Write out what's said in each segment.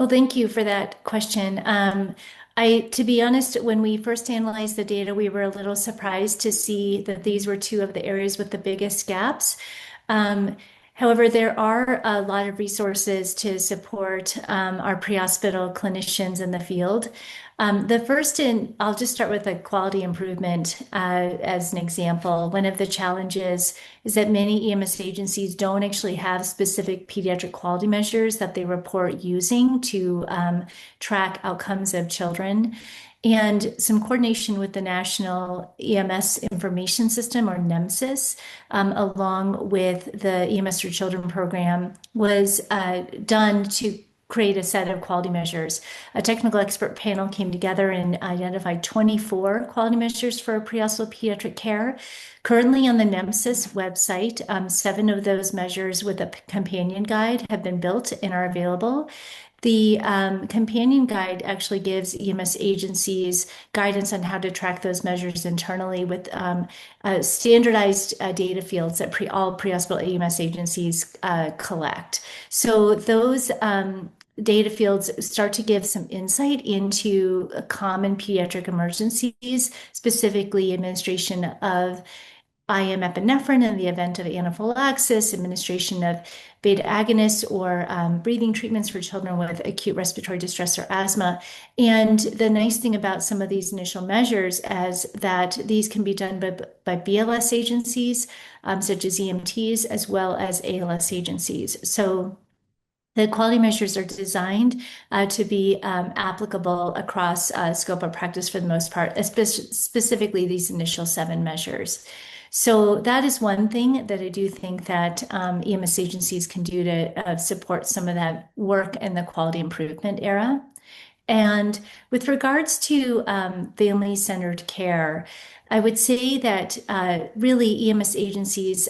Well, thank you for that question. To be honest, when we first analyzed the data, we were a little surprised to see that these were two of the areas with the biggest gaps. Um, However, there are a lot of resources to support our pre-hospital clinicians in the field. I'll just start with a quality improvement as an example. One of the challenges is that many EMS agencies don't actually have specific pediatric quality measures that they report using to track outcomes of children. And some coordination with the National EMS Information System, or NEMSIS, along with the EMS for Children program, was done to create a set of quality measures. A technical expert panel came together and identified 24 quality measures for pre-hospital pediatric care. Currently on the NEMSIS website, 7 of those measures with a companion guide have been built and are available. The companion guide actually gives EMS agencies guidance on how to track those measures internally with standardized data fields that all pre-hospital EMS agencies collect. So those data fields start to give some insight into common pediatric emergencies, specifically administration of IM epinephrine in the event of anaphylaxis, administration of beta agonists, or breathing treatments for children with acute respiratory distress or asthma. And the nice thing about some of these initial measures is that these can be done by BLS agencies, such as EMTs, as well as ALS agencies. So the quality measures are designed to be applicable across scope of practice for the most part, specifically these initial 7 measures. So that is one thing that I do think that EMS agencies can do to support some of that work in the quality improvement era. And with regards to family-centered care, I would say that really EMS agencies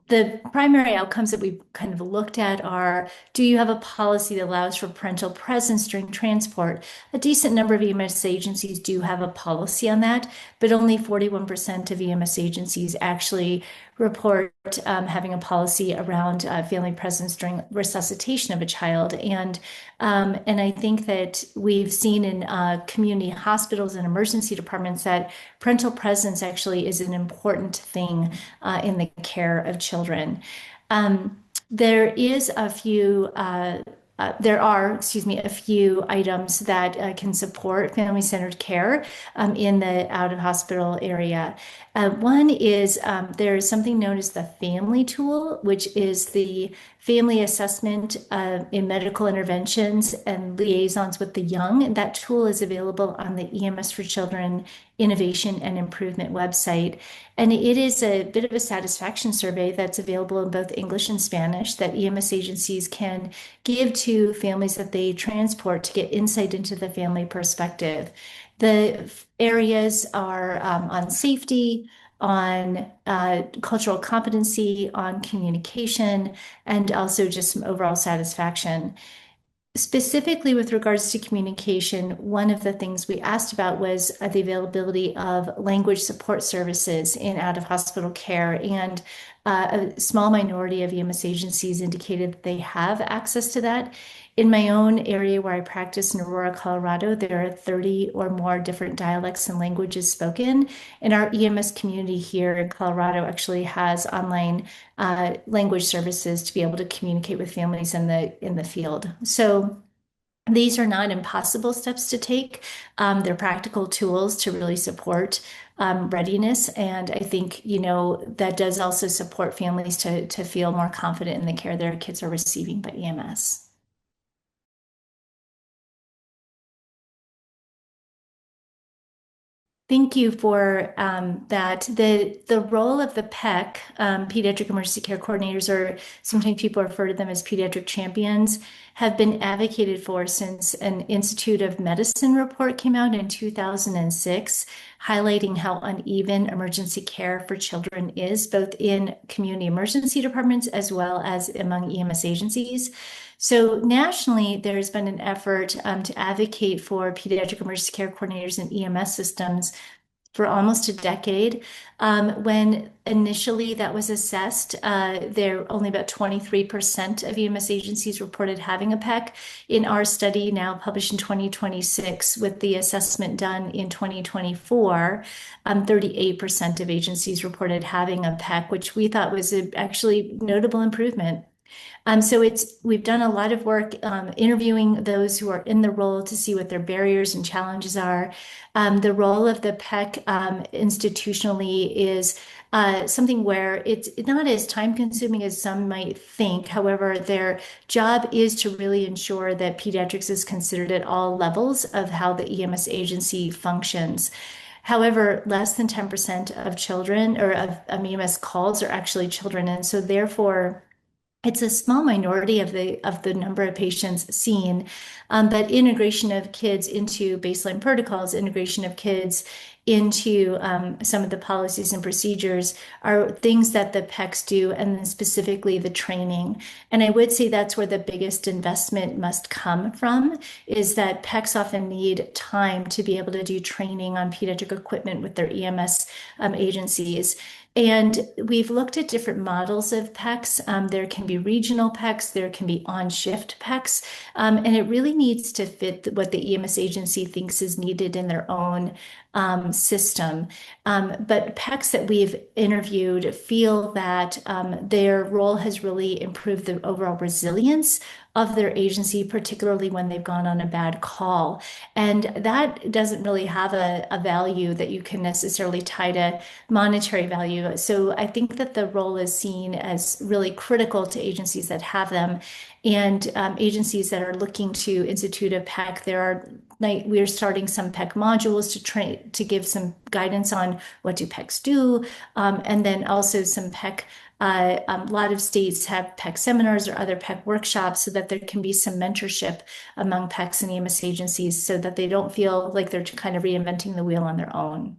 the primary outcomes that we've kind of looked at are, do you have a policy that allows for parental presence during transport? A decent number of EMS agencies do have a policy on that, but only 41% of EMS agencies actually report having a policy around family presence during resuscitation of a child. And I think that we've seen in community hospitals and emergency departments that parental presence actually is an important thing in the care of children. There is a few there are, a few items that can support family-centered care in the out-of-hospital area. One is there is something known as the family tool, which is the family assessment in medical interventions and liaisons with the young. And that tool is available on the EMS for Children Innovation and Improvement website. And it is a bit of a satisfaction survey that's available in both English and Spanish that EMS agencies can give to families that they transport to get insight into the family perspective. The areas are on safety, on cultural competency, on communication, and also just some overall satisfaction. Specifically with regards to communication, one of the things we asked about was the availability of language support services in out-of-hospital care. And a small minority of EMS agencies indicated that they have access to that. In my own area where I practice in Aurora, Colorado, there are 30 or more different dialects and languages spoken. And our EMS community here in Colorado actually has online language services to be able to communicate with families in the field. So these are not impossible steps to take. They're practical tools to really support readiness. And I think, that does also support families to feel more confident in the care their kids are receiving by EMS. Thank you for that. The role of the PEC, pediatric emergency care coordinators, or sometimes people refer to them as pediatric champions, have been advocated for since an Institute of Medicine report came out in 2006, highlighting how uneven emergency care for children is, both in community emergency departments as well as among EMS agencies. So nationally, there's been an effort to advocate for pediatric emergency care coordinators and EMS systems for almost a decade. When initially that was assessed, there only about 23% of EMS agencies reported having a PEC. In our study, now published in 2026, with the assessment done in 2024, 38% of agencies reported having a PEC, which we thought was actually notable improvement. So we've done a lot of work interviewing those who are in the role to see what their barriers and challenges are. The role of the PEC institutionally is something where it's not as time consuming as some might think. However, their job is to really ensure that pediatrics is considered at all levels of how the EMS agency functions. However, less than 10% of children or of EMS calls are actually children. And so therefore, it's a small minority of the number of patients seen, but integration of kids into baseline protocols, integration of kids into some of the policies and procedures are things that the PECs do, and then specifically the training. And I would say that's where the biggest investment must come from, is that PECs often need time to be able to do training on pediatric equipment with their EMS agencies. And we've looked at different models of PECs. There can be regional PECs, there can be on-shift PECs, and it really needs to fit what the EMS agency thinks is needed in their own system. But PECs that we've interviewed feel that their role has really improved the overall resilience of their agency, particularly when they've gone on a bad call. And that doesn't really have a value that you can necessarily tie to monetary value. So I think that the role is seen as really critical to agencies that have them, and agencies that are looking to institute a PEC. We're starting some PEC modules to give some guidance on what do PECs do, and then also some PEC. A lot of states have PEC seminars or other PEC workshops so that there can be some mentorship among PECs and EMS agencies so that they don't feel like they're kind of reinventing the wheel on their own.